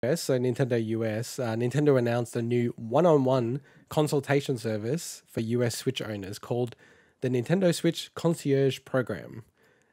US, so Nintendo US, Nintendo announced a new one-on-one consultation service for US Switch owners called the Nintendo Switch Concierge Program.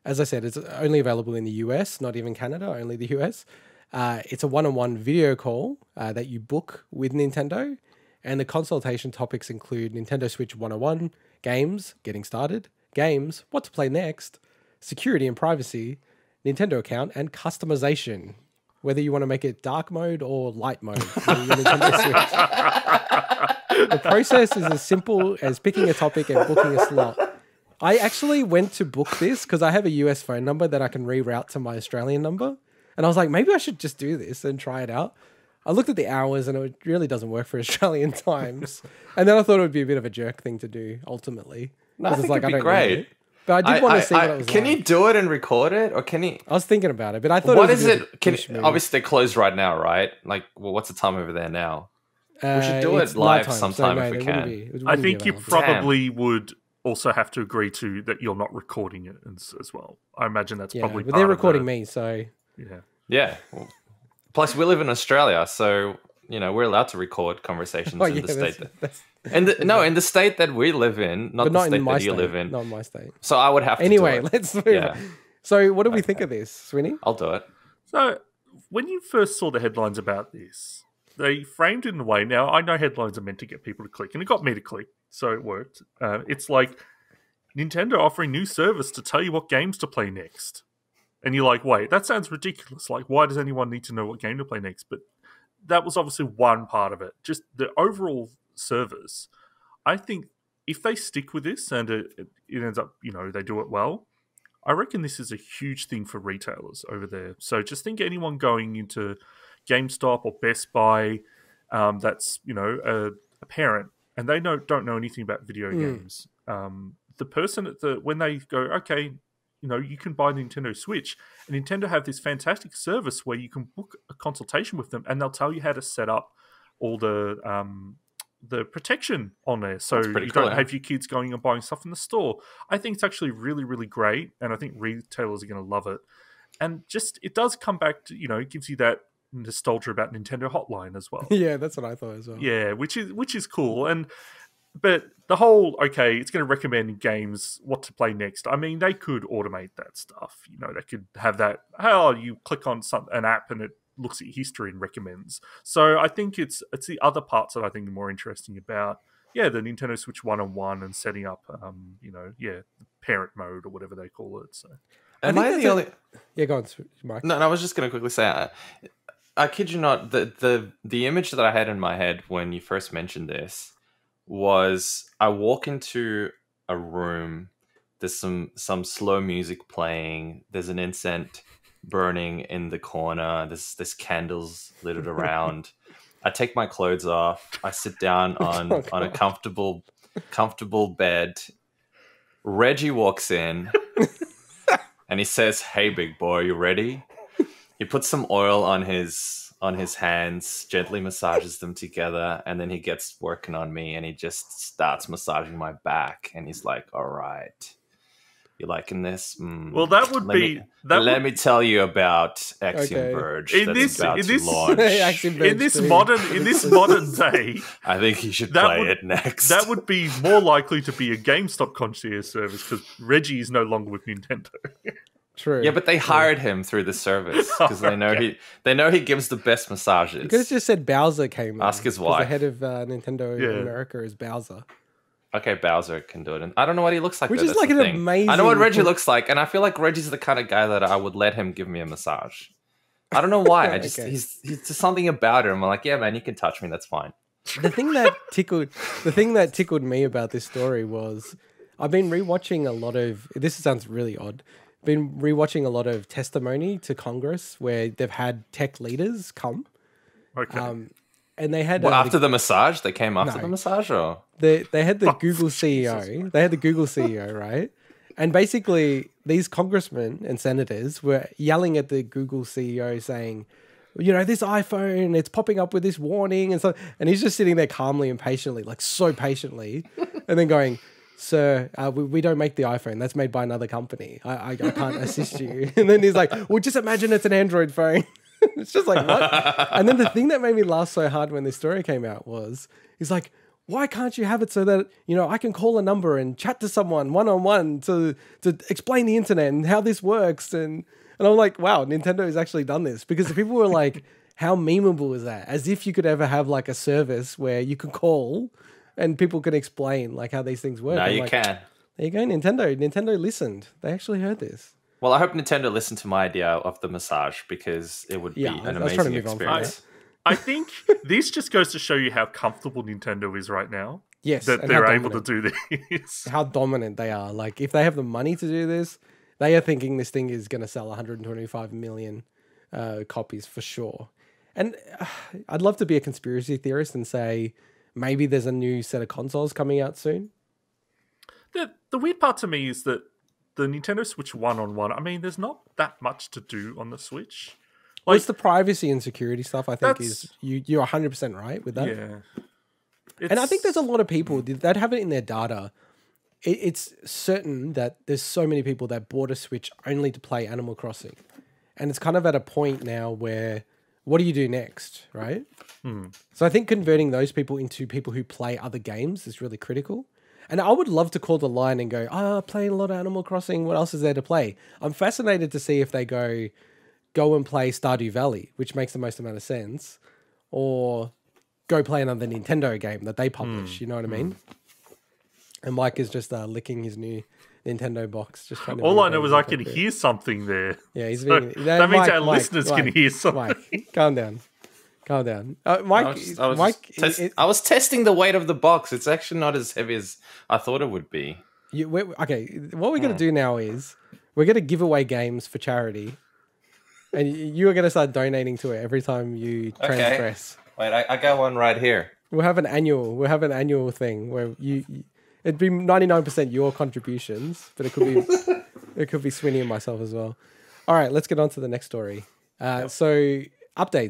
As I said, it's only available in the US, not even Canada, only the US. It's a one-on-one video call that you book with Nintendo, and the consultation topics include Nintendo Switch 101, games, getting started, games, what to play next, security and privacy, Nintendo account, and customization. Whether you want to make it dark mode or light mode for your Nintendo Switch. The process is as simple as picking a topic and booking a slot. I actually went to book this because I have a US phone number that I can reroute to my Australian number. And I was like, maybe I should just do this and try it out. I looked at the hours and it really doesn't work for Australian times. And then I thought it would be a bit of a jerk thing to do ultimately. No, I think it'd be great. But I did want to see what it was Can like. you do it and record it? Or can you... I was thinking about it, but I thought What it was is it? obviously Obviously, they're closed right now, right? Like, well, what's the time over there now? We should do it's it live nighttime, sometime if we it can. wouldn't be- it I wouldn't be think you available. probably would also have to agree to that you're not recording it as well. I imagine that's probably but part they're of recording me, so Yeah. Yeah. Well, plus, we live in Australia, so we're allowed to record conversations Oh, in yeah, the state. that's- In the state that we live in, not but the not state in my that state. you live in. Not in my state. So I would have to. Anyway, do it. let's move Yeah. on. So, what do we think of this, Swinny? I'll do it. So, when you first saw the headlines about this, they framed it in a way. Now, I know headlines are meant to get people to click, and it got me to click, so it worked. It's like Nintendo offering new service to tell you what games to play next. And you're like, wait, that sounds ridiculous. Like, why does anyone need to know what game to play next? But that was obviously one part of it. Just the overall service. I think if they stick with this and it ends up, they do it well, I reckon this is a huge thing for retailers over there. So just think anyone going into GameStop or Best Buy that's, a parent and they don't know anything about video games. The person when they go, okay, you can buy Nintendo Switch, and Nintendo have this fantastic service where you can book a consultation with them and they'll tell you how to set up all the protection on there, so you don't have your kids going and buying stuff in the store. I think it's actually really, really great, and I think retailers are going to love it. And just it does come back to it gives you that nostalgia about Nintendo Hotline as well. Yeah, that's what I thought as well. Yeah, which is cool. But the whole it's going to recommend games what to play next. I mean, they could automate that stuff. They could have that. You click on an app and it looks at your history and recommends. So I think it's the other parts that I think are more interesting about the Nintendo Switch one-on-one and setting up the parent mode or whatever they call it. So Am I the only? Yeah, go on, Mike. No, I was just going to quickly say, I kid you not, the image that I had in my head when you first mentioned this was I walk into a room, there's some slow music playing, there's an incense burning in the corner, there's candles littered around. I take my clothes off, I sit down on a comfortable bed. Reggie walks in and he says, "Hey big boy, you ready?" He puts some oil on his hands, gently massages them together, and then he gets working on me and he just starts massaging my back and he's like, "All right, you liking this?" Well, that would let me tell you about Axiom Verge. In this modern day, I think you should play it next. That would be more likely to be a GameStop concierge service because Reggie is no longer with Nintendo. True. Yeah, but they hired him through the service because they know he gives the best massages. You could have just said Bowser came in. Ask his wife. The head of Nintendo America is Bowser. Okay, Bowser can do it. And I don't know what he looks like. Which is like an amazing... I know what Reggie looks like, and I feel like Reggie's the kind of guy that I would let him give me a massage. I don't know why. He's just something about him. I'm like, yeah, man, you can touch me. That's fine. The thing that tickled me about this story was I've been rewatching a lot of... This sounds really odd. Been rewatching a lot of testimony to Congress where they've had tech leaders come. Okay. And they had... after the massage? They came after the massage? Or? They had the Google CEO. They had the Google CEO, right? And basically, these congressmen and senators were yelling at the Google CEO saying, this iPhone, it's popping up with this warning. And he's just sitting there calmly and patiently, like so patiently, and then going... "Sir, we don't make the iPhone. That's made by another company. I can't assist you." And then he's like, "Well, just imagine it's an Android phone." It's just like, what? And then the thing that made me laugh so hard when this story came out was, he's like, why can't you have it so that, I can call a number and chat to someone one-on-one to explain the internet and how this works? And I'm like, wow, Nintendo has actually done this, because the people were like, how memeable is that? As if you could ever have like a service where you could call and people can explain like how these things work. Now you like, can. There you go, Nintendo. Nintendo listened. They actually heard this. Well, I hope Nintendo listened to my idea of the massage, because it would be an amazing experience. I think this just goes to show you how comfortable Nintendo is right now. Yes, that they're able to do this. How dominant they are. Like, if they have the money to do this, they are thinking this thing is going to sell 125 million copies for sure. And I'd love to be a conspiracy theorist and say maybe there's a new set of consoles coming out soon. The weird part to me is that the Nintendo Switch one-on-one, I mean, there's not that much to do on the Switch. Well, it's the privacy and security stuff, I think, is you're 100% right with that. Yeah. And I think there's a lot of people that have it in their data. It's certain that there's so many people that bought a Switch only to play Animal Crossing. And it's kind of at a point now where, what do you do next, right? So I think converting those people into people who play other games is really critical. And I would love to call the line and go, playing a lot of Animal Crossing, what else is there to play? I'm fascinated to see if they go and play Stardew Valley, which makes the most amount of sense, or go play another Nintendo game that they publish, you know what I mean? And Mike is just licking his new Nintendo box. Just trying to all I know is I can hear something there. Yeah, he's so being... that means our listeners can hear something. Mike, calm down. Mike, I was testing the weight of the box. It's actually not as heavy as I thought it would be. Okay, what we're going to do now is we're going to give away games for charity. And you are going to start donating to it every time you transgress. Wait, I got one right here. We'll have an annual thing where it'd be 99% your contributions, but it could be Swinny and myself as well. All right, let's get on to the next story. So updates.